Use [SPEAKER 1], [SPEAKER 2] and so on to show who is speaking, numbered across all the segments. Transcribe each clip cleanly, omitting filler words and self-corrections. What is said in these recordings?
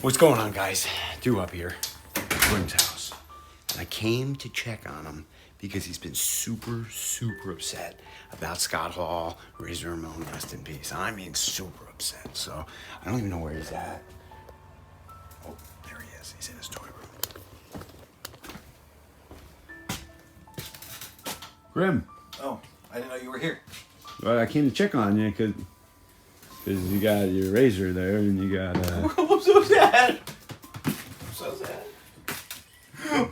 [SPEAKER 1] What's going on, guys? Duhop here, Grim's house. And I came to check on him because he's been super upset about Scott Hall, Razor Ramon, rest in peace. I mean, super upset. So I don't even know where he's at. Oh, there he is. He's in his toy room. Grim.
[SPEAKER 2] Oh, I didn't know you were here.
[SPEAKER 1] Well, I came to check on you because you got your razor there and you got...
[SPEAKER 2] I'm so sad. I'm so sad.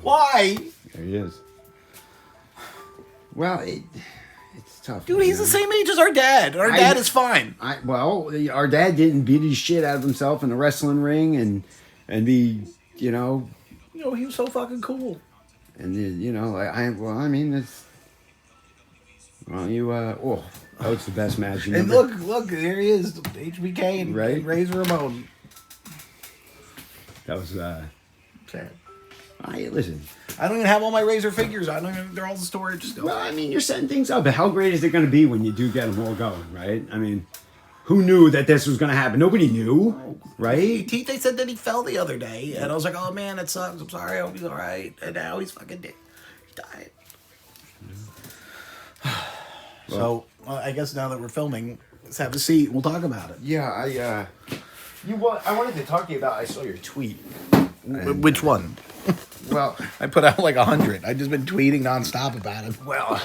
[SPEAKER 2] Why?
[SPEAKER 1] There he is. Well, it's tough.
[SPEAKER 2] Dude, he's the same age as our dad. Our dad is fine.
[SPEAKER 1] Our dad didn't beat his shit out of himself in a wrestling ring and be,
[SPEAKER 2] he was so fucking cool.
[SPEAKER 1] And it's... Well, that was the best match.
[SPEAKER 2] And look, there he is, HBK and
[SPEAKER 1] right?
[SPEAKER 2] Razor Ramon.
[SPEAKER 1] That was
[SPEAKER 2] sad.
[SPEAKER 1] Listen.
[SPEAKER 2] I don't even have all my Razor figures. They're all in storage still.
[SPEAKER 1] Well, I mean, you're setting things up. But how great is it going to be when you do get them all going, right? I mean, who knew that this was going to happen? Nobody knew, right?
[SPEAKER 2] They said that he fell the other day, and I was like, oh man, that sucks. I'm sorry. I hope he's all right. And now he's fucking dead. He died. So, I guess now that we're filming, let's have a seat and we'll talk about it.
[SPEAKER 1] Yeah, I wanted to talk to you about, I saw your tweet.
[SPEAKER 2] Which one?
[SPEAKER 1] Well,
[SPEAKER 2] I put out like 100. I've just been tweeting nonstop about it.
[SPEAKER 1] Well,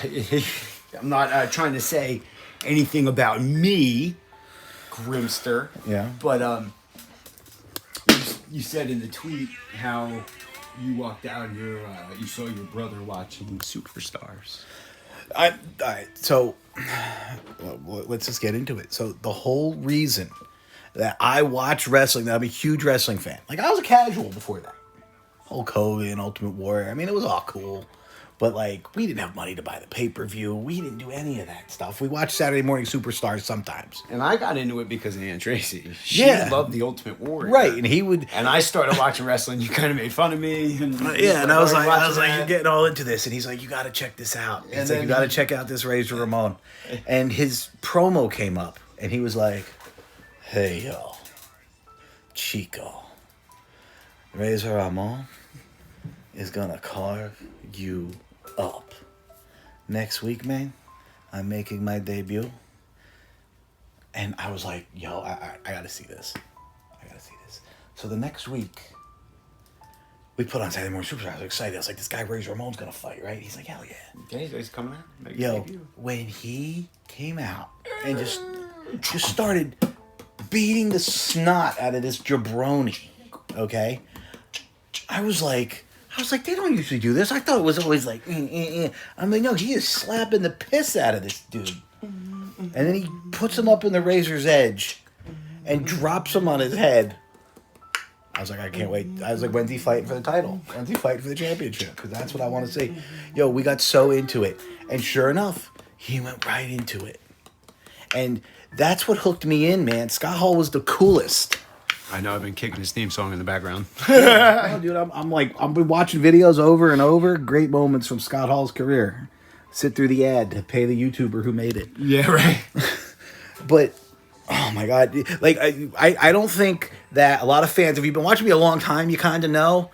[SPEAKER 1] I'm not trying to say anything about me, Grimster.
[SPEAKER 2] Yeah.
[SPEAKER 1] But you said in the tweet how you walked out and you saw your brother watching Superstars.
[SPEAKER 2] All right, so let's just get into it. So the whole reason that I watch wrestling, that I'm a huge wrestling fan. Like, I was a casual before that. Hulk Hogan, Ultimate Warrior. I mean, it was all cool. But, like, we didn't have money to buy the pay-per-view. We didn't do any of that stuff. We watched Saturday Morning Superstars sometimes.
[SPEAKER 1] And I got into it because of Aunt Tracy. She loved the Ultimate Warrior.
[SPEAKER 2] Right, and he would...
[SPEAKER 1] And I started watching wrestling. You kind of made fun of me. And
[SPEAKER 2] I was like, you're getting all into this. And he's like, you got to check this out. He's like, you got to check out this Razor Ramon. And his promo came up. And he was like, hey, yo, Chico, Razor Ramon is going to carve you up. Next week, man, I'm making my debut. And I was like, yo, I gotta see this. So the next week, we put on Saturday Morning Superstars. I was excited. I was like, this guy Razor Ramon's gonna fight, right? He's like, hell yeah.
[SPEAKER 1] Okay, he's coming out.
[SPEAKER 2] Yo, when he came out and just started beating the snot out of this jabroni, okay? I was like, they don't usually do this. I thought it was always like, I'm like, no, he is slapping the piss out of this dude. And then he puts him up in the razor's edge and drops him on his head. I was like, I can't wait. I was like, when's he fighting for the title? When's he fighting for the championship? Because that's what I want to see. Yo, we got so into it. And sure enough, he went right into it. And that's what hooked me in, man. Scott Hall was the coolest.
[SPEAKER 1] I know, I've been kicking his theme song in the background.
[SPEAKER 2] No, dude, I've been watching videos over and over. Great moments from Scott Hall's career. Sit through the ad to pay the YouTuber who made it.
[SPEAKER 1] Yeah, right.
[SPEAKER 2] But, oh my God. Like, I don't think that a lot of fans, if you've been watching me a long time, you kind of know.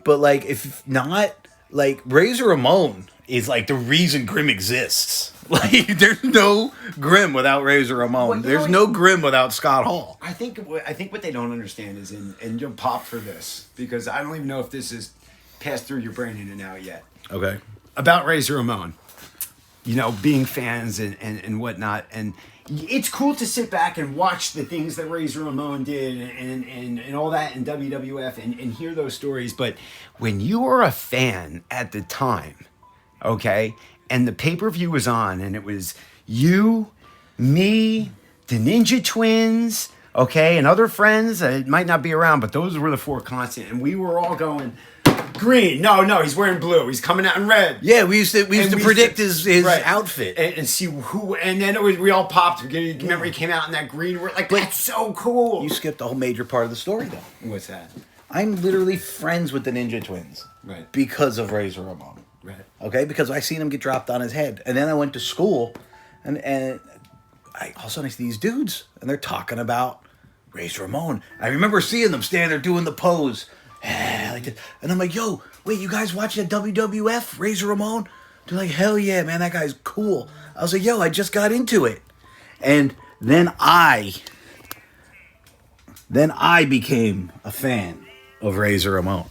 [SPEAKER 2] But, like, if not, like, Razor Ramon is, like, the reason Grim exists. Like, there's no Grim without Razor Ramon. Well, there's no Grim without Scott Hall.
[SPEAKER 1] I think what they don't understand is, and you'll pop for this, because I don't even know if this is passed through your brain in and out yet.
[SPEAKER 2] Okay.
[SPEAKER 1] About Razor Ramon. Being fans and whatnot. And it's cool to sit back and watch the things that Razor Ramon did and all that in WWF and hear those stories. But when you were a fan at the time, okay, and the pay-per-view was on, and it was you, me, the Ninja Twins, okay, and other friends that might not be around, but those were the four constant, and we were all going, green, no, he's wearing blue, he's coming out in red.
[SPEAKER 2] Yeah, we used to predict his right. outfit.
[SPEAKER 1] And see who, and then we all popped. Remember he came out in that green, we're like, that's so cool.
[SPEAKER 2] You skipped a whole major part of the story, though.
[SPEAKER 1] What's that?
[SPEAKER 2] I'm literally friends with the Ninja Twins.
[SPEAKER 1] Right.
[SPEAKER 2] Because of Razor Ramon.
[SPEAKER 1] Right.
[SPEAKER 2] Okay, because I seen him get dropped on his head. And then I went to school, and all of a sudden I see these dudes, and they're talking about Razor Ramon. I remember seeing them standing there doing the pose. Like this. And I'm like, yo, wait, you guys watching that WWF, Razor Ramon? They're like, hell yeah, man, that guy's cool. I was like, yo, I just got into it. And then I became a fan of Razor Ramon.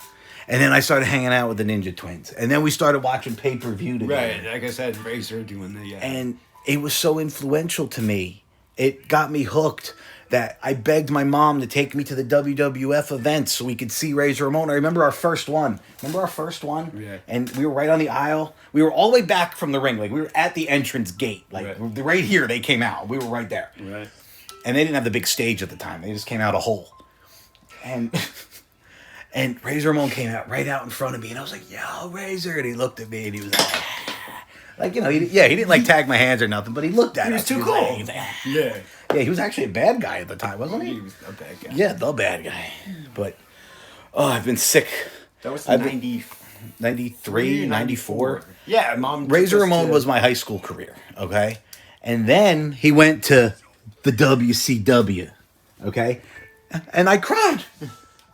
[SPEAKER 2] And then I started hanging out with the Ninja Twins. And then we started watching pay-per-view together.
[SPEAKER 1] Right, like I said, Razor doing the...
[SPEAKER 2] And it was so influential to me. It got me hooked that I begged my mom to take me to the WWF events so we could see Razor Ramon. I remember our first one.
[SPEAKER 1] Yeah.
[SPEAKER 2] And we were right on the aisle. We were all the way back from the ring. Like, we were at the entrance gate. Like, right here, they came out. We were right there.
[SPEAKER 1] Right.
[SPEAKER 2] And they didn't have the big stage at the time. They just came out a hole. And... And Razor Ramon came out right out in front of me, and I was like, yo, Razor. And he looked at me, and he was like, you know, he didn't like tag my hands or nothing, but he looked at us.
[SPEAKER 1] He was too cool.
[SPEAKER 2] Yeah, he was actually a bad guy at the time, wasn't he?
[SPEAKER 1] He was a bad guy.
[SPEAKER 2] Yeah, the bad guy. But, I've been sick.
[SPEAKER 1] That was the
[SPEAKER 2] 93, 94.
[SPEAKER 1] Yeah, Mom.
[SPEAKER 2] Razor Ramon was my high school career, okay? And then he went to the WCW, okay? And I cried.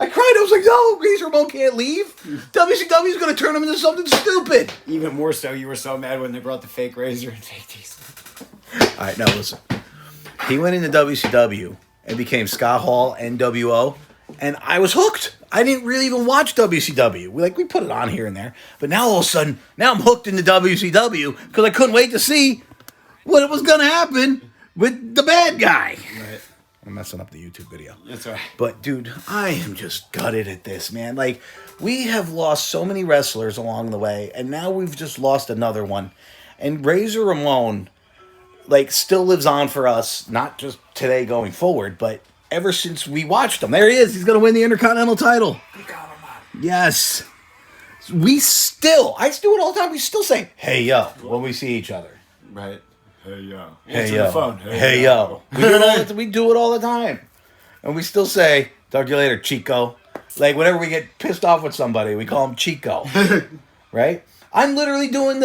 [SPEAKER 2] I was like, no, Razor Ramon can't leave. WCW's going to turn him into something stupid.
[SPEAKER 1] Even more so, you were so mad when they brought the fake Razor and fake Diesel.
[SPEAKER 2] All right, now listen. He went into WCW and became Scott Hall, NWO, and I was hooked. I didn't really even watch WCW. We put it on here and there. But now all of a sudden, now I'm hooked into WCW because I couldn't wait to see what was going to happen with the bad guy.
[SPEAKER 1] Right.
[SPEAKER 2] I'm messing up the YouTube video.
[SPEAKER 1] That's all right.
[SPEAKER 2] But, dude, I am just gutted at this, man. Like, we have lost so many wrestlers along the way, and now we've just lost another one. And Razor Ramon, still lives on for us, not just today going forward, but ever since we watched him. There he is. He's going to win the Intercontinental title. Yes. I do it all the time. We still say, hey, yo, when we see each other.
[SPEAKER 1] Right. Hey, yo.
[SPEAKER 2] Hey, yo.
[SPEAKER 1] The phone.
[SPEAKER 2] Hey, yo. We do it all the time. And we still say, talk to you later, Chico. Whenever we get pissed off with somebody, we call him Chico. Right? I'm literally doing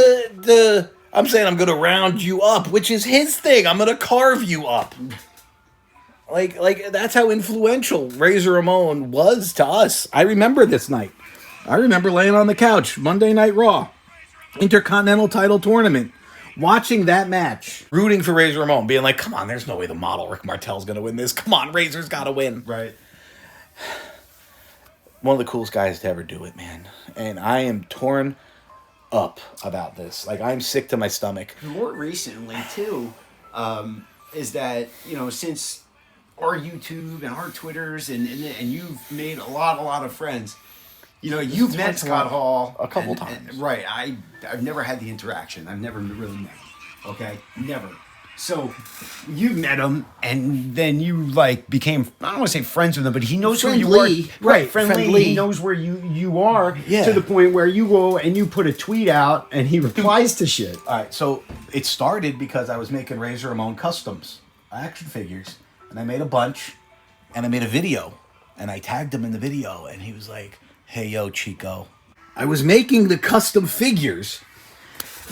[SPEAKER 2] I'm saying I'm going to round you up, which is his thing. I'm going to carve you up. That's how influential Razor Ramon was to us. I remember this night. I remember laying on the couch, Monday Night Raw, Intercontinental title tournament. Watching that match, rooting for Razor Ramon, being like, come on, there's no way the model Rick Martel's going to win this. Come on, Razor's got to win.
[SPEAKER 1] Right.
[SPEAKER 2] One of the coolest guys to ever do it, man. And I am torn up about this. I'm sick to my stomach.
[SPEAKER 1] More recently, too, is that, since our YouTube and our Twitters and you've made a lot of friends, you've met Scott Hall
[SPEAKER 2] a couple times.
[SPEAKER 1] Right. I've never had the interaction. I've never really met him. Okay? Never. So, you met him, and then you, became, I don't want to say friends with him, but he knows who you are. Right. Friendly. He knows where you are, to the point where you go and you put a tweet out, and he replies to shit.
[SPEAKER 2] All right, so it started because I was making Razor Ramon customs, action figures, and I made a bunch, and I made a video, and I tagged him in the video, and he was like, hey, yo, Chico. I was making the custom figures,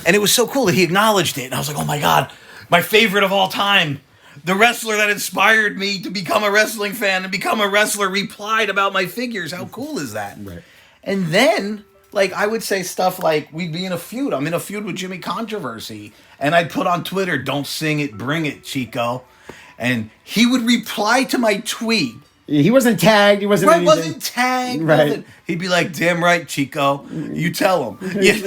[SPEAKER 2] and it was so cool that he acknowledged it. And I was like, oh, my God, my favorite of all time. The wrestler that inspired me to become a wrestling fan and become a wrestler replied about my figures. How cool is that?
[SPEAKER 1] Right.
[SPEAKER 2] And then, I would say stuff like, we'd be in a feud. I'm in a feud with Jimmy Controversy. And I'd put on Twitter, don't sing it, bring it, Chico. And he would reply to my tweet.
[SPEAKER 1] He wasn't tagged. He wasn't anything.
[SPEAKER 2] Wasn't tagged.
[SPEAKER 1] Right.
[SPEAKER 2] Nothing. He'd be like, damn right, Chico. You tell him.
[SPEAKER 1] Give him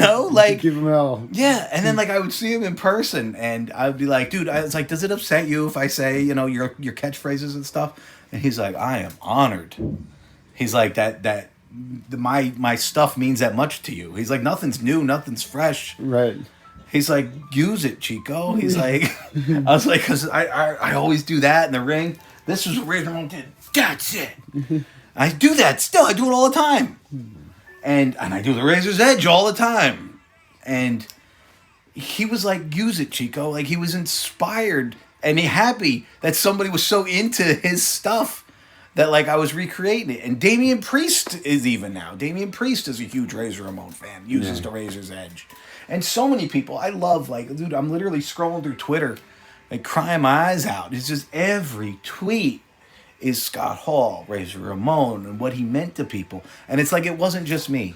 [SPEAKER 1] hell.
[SPEAKER 2] Yeah. And then, I would see him in person, and I'd be like, dude, I was like, does it upset you if I say, your catchphrases and stuff? And he's like, I am honored. He's like, my stuff means that much to you. He's like, nothing's new, nothing's fresh.
[SPEAKER 1] Right.
[SPEAKER 2] He's like, use it, Chico. He's like, I was like, because I always do that in the ring. This is what Razor Ramon did. That's it. I do that still. I do it all the time. And I do the Razor's Edge all the time. And he was like, use it, Chico. He was inspired and happy that somebody was so into his stuff that I was recreating it. And Damian Priest is even now. Damian Priest is a huge Razor Ramon fan. Uses the Razor's Edge. And so many people. I love, dude, I'm literally scrolling through Twitter, crying my eyes out. It's just every tweet is Scott Hall, Razor Ramon, and what he meant to people. And it's like, it wasn't just me.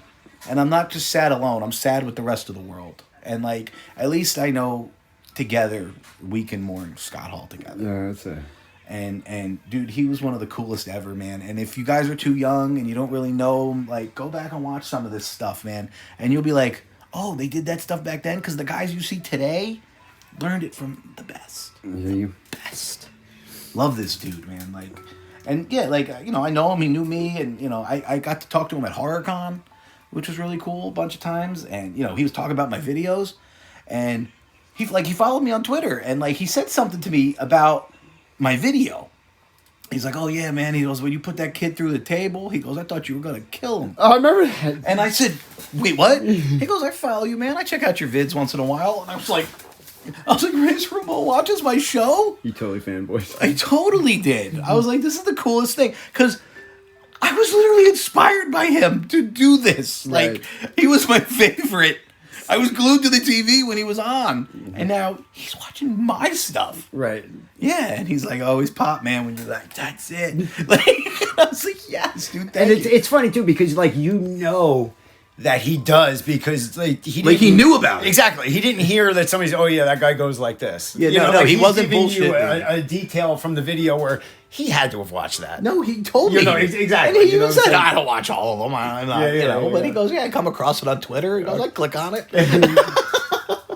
[SPEAKER 2] And I'm not just sad alone. I'm sad with the rest of the world. And like, at least I know together we can mourn Scott Hall together.
[SPEAKER 1] Yeah, that's it.
[SPEAKER 2] And dude, he was one of the coolest ever, man. And if you guys are too young and you don't really know him, like, go back and watch some of this stuff, man. And you'll be like, oh, they did that stuff back then? Because the guys you see today learned it from the best.
[SPEAKER 1] Yeah.
[SPEAKER 2] Best. Love this dude, man. Like, and yeah, like, you know, I know him. He knew me. And, you know, I got to talk to him at HorrorCon, which was really cool a bunch of times. And, you know, he was talking about my videos. And he followed me on Twitter. And, like, he said something to me about my video. He's like, oh yeah, man. He goes, when you put that kid through the table, he goes, I thought you were gonna kill him.
[SPEAKER 1] Oh, I remember that.
[SPEAKER 2] And I said, wait, what? He goes, I follow you, man. I check out your vids once in a while. And I was like, Razor Ramon watches my show?
[SPEAKER 1] You totally fanboyed.
[SPEAKER 2] I totally did. I was like, this is the coolest thing. Because I was literally inspired by him to do this.
[SPEAKER 1] Right.
[SPEAKER 2] Like, he was my favorite. I was glued to the TV when he was on. And now he's watching my stuff.
[SPEAKER 1] Right.
[SPEAKER 2] Yeah, and he's like, always pop, man, when you're like, that's it. Like, I was like, yes, dude, thank
[SPEAKER 1] And
[SPEAKER 2] you.
[SPEAKER 1] it's funny, too, because, like, you know that he does because, like, he
[SPEAKER 2] knew about it.
[SPEAKER 1] Exactly. He didn't hear that somebody's, oh, yeah, that guy goes like this.
[SPEAKER 2] Yeah,
[SPEAKER 1] you
[SPEAKER 2] no,
[SPEAKER 1] know,
[SPEAKER 2] no,
[SPEAKER 1] like,
[SPEAKER 2] he
[SPEAKER 1] he's
[SPEAKER 2] wasn't
[SPEAKER 1] giving you
[SPEAKER 2] bullshitting.
[SPEAKER 1] a detail from the video where he had to have watched that.
[SPEAKER 2] No, he told me.
[SPEAKER 1] You know, exactly.
[SPEAKER 2] And he
[SPEAKER 1] You know
[SPEAKER 2] even
[SPEAKER 1] what I'm
[SPEAKER 2] said,
[SPEAKER 1] saying?
[SPEAKER 2] I don't watch all of them. I'm not,
[SPEAKER 1] Yeah,
[SPEAKER 2] you know. But
[SPEAKER 1] yeah.
[SPEAKER 2] he goes, yeah, I come across it on Twitter. He goes, I click on it.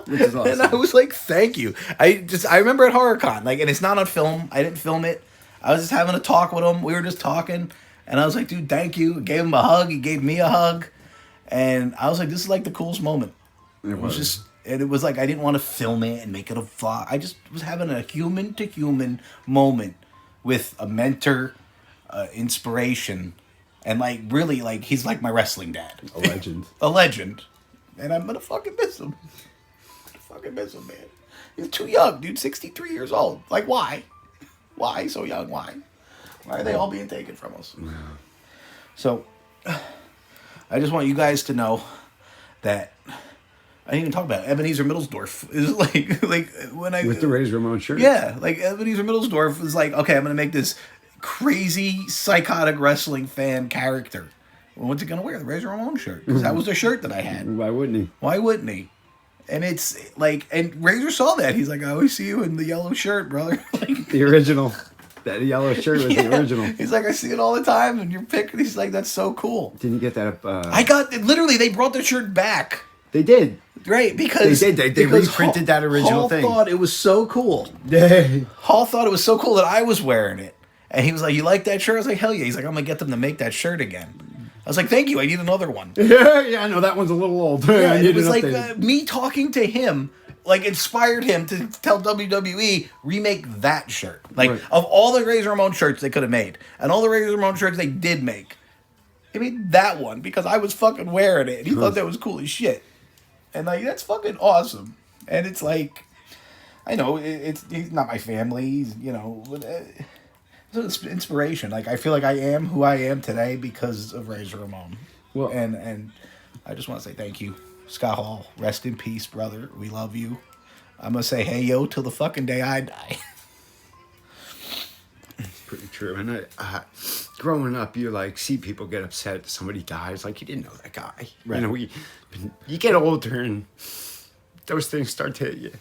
[SPEAKER 1] Which is awesome.
[SPEAKER 2] And I was like, thank you. I remember at HorrorCon, like, and it's not on film. I didn't film it. I was just having a talk with him. We were just talking. And I was like, dude, thank you. I gave him a hug. He gave me a hug. And I was like, this is like the coolest moment. It was just, and it was like, I didn't want to film it and make it a vlog. I just was having a human to human moment with a mentor, inspiration. And like, really, like, he's like my wrestling dad.
[SPEAKER 1] A legend.
[SPEAKER 2] A legend. And I'm gonna fucking miss him. Man. He's too young, dude. 63 years old. Like, why? Why so young? Why? Why are they all being taken from us?
[SPEAKER 1] Yeah.
[SPEAKER 2] So, I just want you guys to know that I didn't even talk about it. Ebenezer Middlesdorf is like when I
[SPEAKER 1] With the Razor Ramon shirt.
[SPEAKER 2] yeah, like Ebenezer Middlesdorf was like, okay, I'm gonna make this crazy psychotic wrestling fan character. Well, what's he gonna wear? The Razor Ramon shirt, because that was the shirt that I had.
[SPEAKER 1] Why wouldn't he?
[SPEAKER 2] Why wouldn't he? And it's like, and Razor saw that. He's like, I always see you in the yellow shirt, brother. Like,
[SPEAKER 1] The original. That yellow shirt was the original.
[SPEAKER 2] He's like, I see it all the time, and you're picking. He's like, that's so cool.
[SPEAKER 1] Didn't you get that?
[SPEAKER 2] I got literally. They brought the shirt back.
[SPEAKER 1] They did.
[SPEAKER 2] Right, because
[SPEAKER 1] They did. They
[SPEAKER 2] because
[SPEAKER 1] reprinted that original
[SPEAKER 2] Hall
[SPEAKER 1] thing.
[SPEAKER 2] Thought it was so cool.
[SPEAKER 1] Yeah.
[SPEAKER 2] Hall thought it was so cool that I was wearing it, and he was like, "You like that shirt?" I was like, "Hell yeah!" He's like, "I'm gonna get them to make that shirt again." I was like, "Thank you. I need another one."
[SPEAKER 1] Yeah, I know that one's a little old.
[SPEAKER 2] Yeah,
[SPEAKER 1] I
[SPEAKER 2] and
[SPEAKER 1] need
[SPEAKER 2] it was
[SPEAKER 1] an
[SPEAKER 2] like
[SPEAKER 1] update.
[SPEAKER 2] me talking to him, like, inspired him to tell WWE remake that shirt. Like,
[SPEAKER 1] Right.
[SPEAKER 2] of all the Razor Ramon shirts they could have made, and all the Razor Ramon shirts they did make, they made that one because I was fucking wearing it, and he thought that was cool as shit. And like, that's fucking awesome. And it's like, I know he's not my family. He's, you know, it's inspiration. Like, I feel like I am who I am today because of Razor Ramon.
[SPEAKER 1] Well-
[SPEAKER 2] and I just want to say thank you, Scott Hall. Rest in peace, brother. We love you. I'm gonna say hey yo till the fucking day I die.
[SPEAKER 1] Pretty true. And growing up, you like see people get upset that somebody dies. Like, you didn't know that guy.
[SPEAKER 2] Right.
[SPEAKER 1] You know, you get older and those things start to hit you.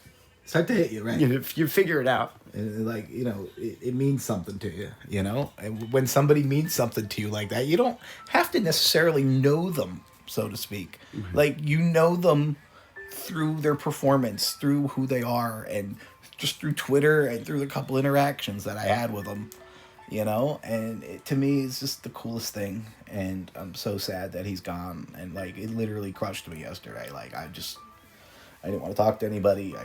[SPEAKER 2] Start to hit you, right?
[SPEAKER 1] You know, if you figure it out.
[SPEAKER 2] Like, you know, it means something to you, you know? And when somebody means something to you like that, you don't have to necessarily know them, so to speak. Mm-hmm. Like, you know them through their performance, through who they are, and just through Twitter and through the couple interactions that I had with them, you know? And to me, it's just the coolest thing. And I'm so sad that he's gone. And, like, it literally crushed me yesterday. Like, I didn't want to talk to anybody.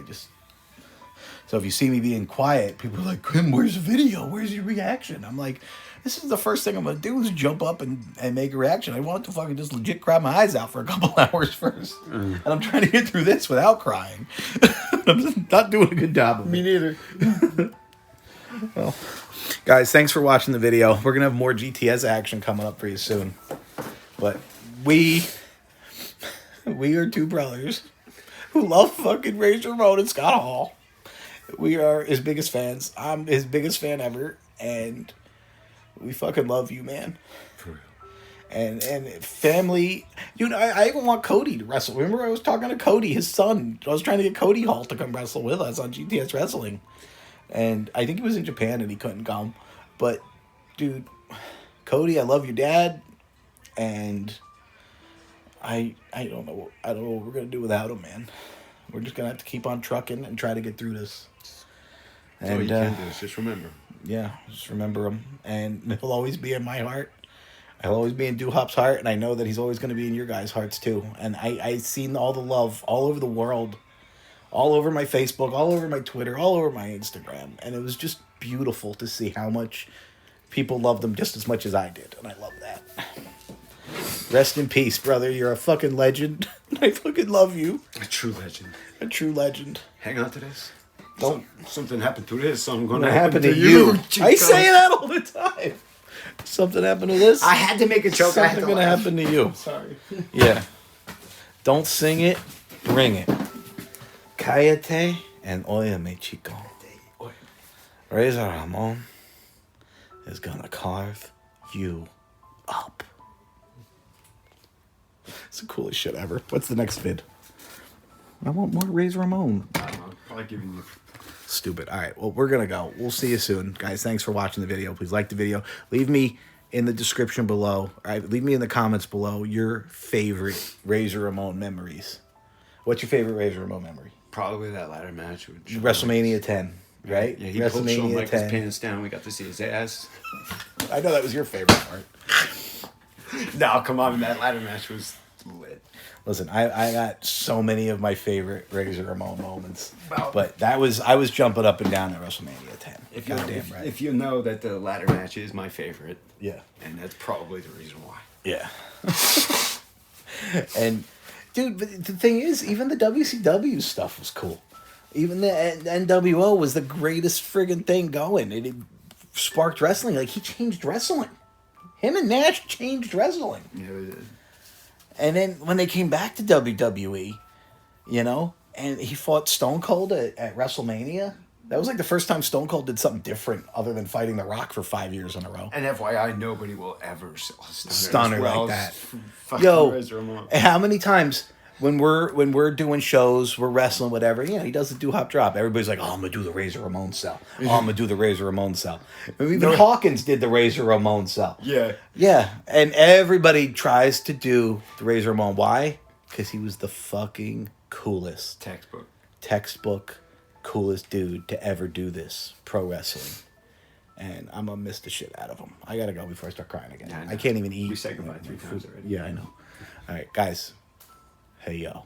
[SPEAKER 2] So if you see me being quiet, people are like, Kim, where's the video? Where's your reaction? I'm like, this is the first thing I'm going to do is jump up and make a reaction. I want to fucking just legit cry my eyes out for a couple hours first. And I'm trying to get through this without crying. I'm just not doing a good job of it.
[SPEAKER 1] Me neither.
[SPEAKER 2] Well, guys, thanks for watching the video. We're going to have more GTS action coming up for you soon. But we are two brothers who love fucking Razor Ramon and Scott Hall. We are his biggest fans. I'm his biggest fan ever. And We fucking love you, man.
[SPEAKER 1] For real.
[SPEAKER 2] And family, dude. I even want Cody to wrestle. Remember, I was talking to Cody, his son. I was trying to get Cody Hall to come wrestle with us on GTS Wrestling, and I think he was in Japan and he couldn't come. But, dude, Cody, I love your dad, and I don't know what we're gonna do without him, man. We're just gonna have to keep on trucking and try to get through this.
[SPEAKER 1] And all you can do is just remember.
[SPEAKER 2] Yeah, just remember him, and he'll always be in my heart. He'll always be in Duhop's heart, and I know that he's always going to be in your guys' hearts too. And I've seen all the love all over the world, all over my Facebook, all over my Twitter, all over my Instagram, and it was just beautiful to see how much people loved him just as much as I did, and I love that. Rest in peace, brother. You're a fucking legend. I fucking love you.
[SPEAKER 1] A true legend.
[SPEAKER 2] A true legend.
[SPEAKER 1] Hang on to this.
[SPEAKER 2] Don't.
[SPEAKER 1] Something happened to this, so I'm going
[SPEAKER 2] What
[SPEAKER 1] to happen
[SPEAKER 2] happened to
[SPEAKER 1] you.
[SPEAKER 2] I say that all the time. Something happened to this.
[SPEAKER 1] I had to make a joke.
[SPEAKER 2] Something gonna happen to you.
[SPEAKER 1] Sorry.
[SPEAKER 2] Yeah. Don't sing it, bring it. Cállate and óyeme, chico. Razor Ramon is gonna carve you up. It's the coolest shit ever. What's the next vid? I want more Razor Ramon.
[SPEAKER 1] I'm probably giving you.
[SPEAKER 2] Stupid. All right. Well, we're going to go. We'll see you soon. Guys, thanks for watching the video. Please like the video. Leave me in the description below. All right. Leave me in the comments below your favorite Razor Ramon memories. What's your favorite Razor Ramon memory?
[SPEAKER 1] Probably that ladder match with
[SPEAKER 2] WrestleMania 10, right?
[SPEAKER 1] Yeah, he pulled Shawn
[SPEAKER 2] WrestleMania
[SPEAKER 1] Michaels'
[SPEAKER 2] 10.
[SPEAKER 1] pants down. We got to see his ass.
[SPEAKER 2] I know that was your favorite part.
[SPEAKER 1] No, come on. That ladder match was lit.
[SPEAKER 2] Listen, I got so many of my favorite Razor Ramon moments.
[SPEAKER 1] Wow.
[SPEAKER 2] But I was jumping up and down at WrestleMania 10.
[SPEAKER 1] If you know that the ladder match is my favorite.
[SPEAKER 2] Yeah.
[SPEAKER 1] And that's probably the reason why.
[SPEAKER 2] Yeah. And, dude, but the thing is, even the WCW stuff was cool. Even the NWO was the greatest friggin' thing going. It sparked wrestling. Like, he changed wrestling. Him and Nash changed wrestling.
[SPEAKER 1] Yeah, we did.
[SPEAKER 2] And then when they came back to WWE, you know, and he fought Stone Cold at WrestleMania, that was like the first time Stone Cold did something different other than fighting The Rock for 5 years in a row.
[SPEAKER 1] And FYI, nobody will ever
[SPEAKER 2] Stunner like that.
[SPEAKER 1] Yo,
[SPEAKER 2] how many times when we're doing shows, we're wrestling, whatever, you know, he does the Duhop drop. Everybody's like, oh, I'm going to do the Razor Ramon cell. Oh, I'm going to do the Razor Ramon cell. And even Hawkins did the Razor Ramon cell.
[SPEAKER 1] Yeah.
[SPEAKER 2] Yeah. And everybody tries to do the Razor Ramon. Why? Because he was the fucking coolest. Textbook coolest dude to ever do this. Pro wrestling. And I'm going to miss the shit out of him. I got to go before I start crying again. I can't even eat.
[SPEAKER 1] We said goodbye 3 times already.
[SPEAKER 2] Yeah, I know. All right, guys. Hey, yo.